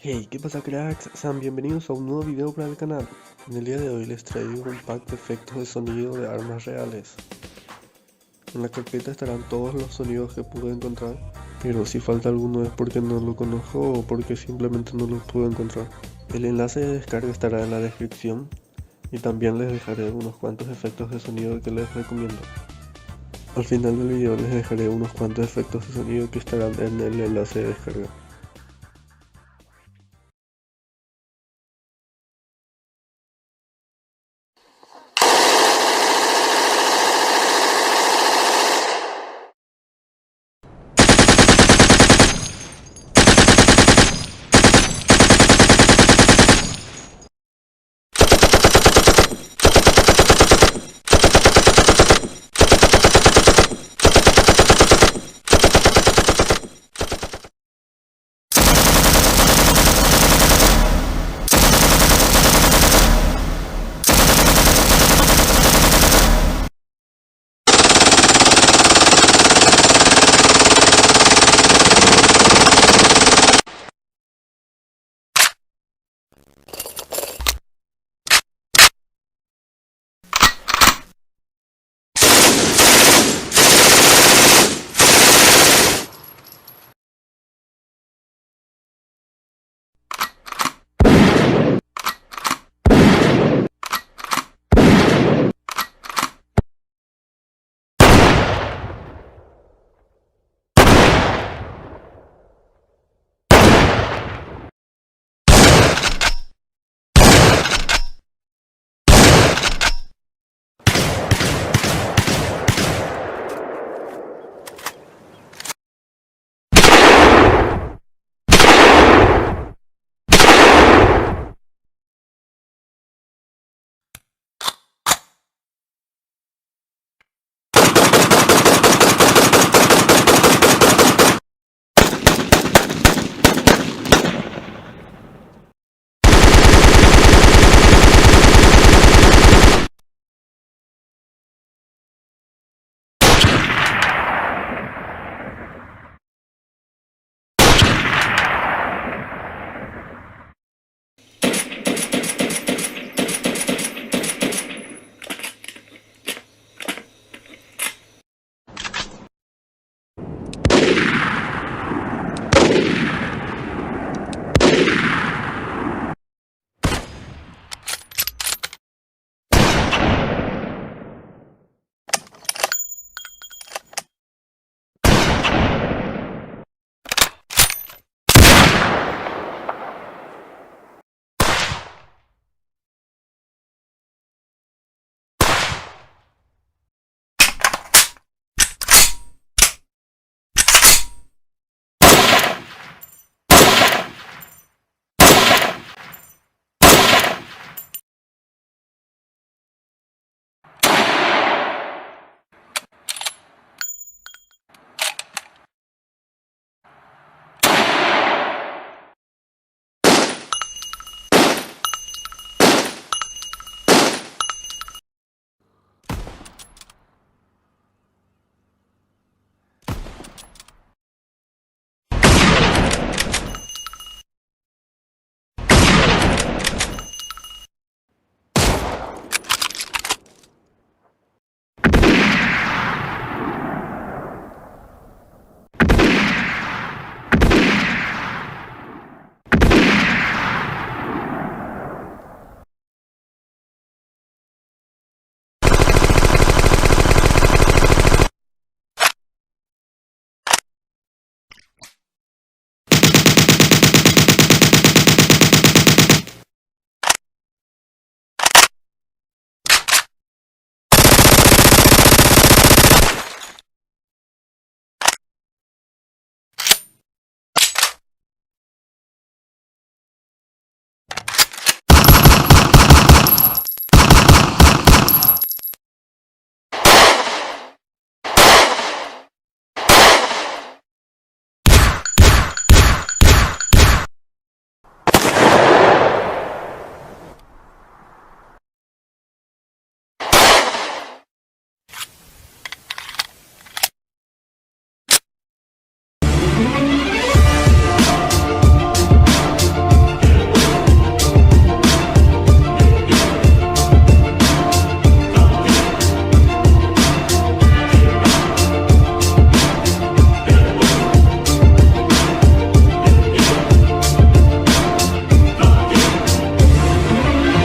Hey, ¿qué pasa, cracks? Sean bienvenidos a un nuevo video para el canal. En el día de hoy les traigo un pack de efectos de sonido de armas reales. En la carpeta estarán todos los sonidos que pude encontrar, pero si falta alguno es porque no lo conozco o porque simplemente no los pude encontrar. El enlace de descarga estará en la descripción y también les dejaré unos cuantos efectos de sonido que les recomiendo. Al final del video les dejaré unos cuantos efectos de sonido que estarán en el enlace de descarga.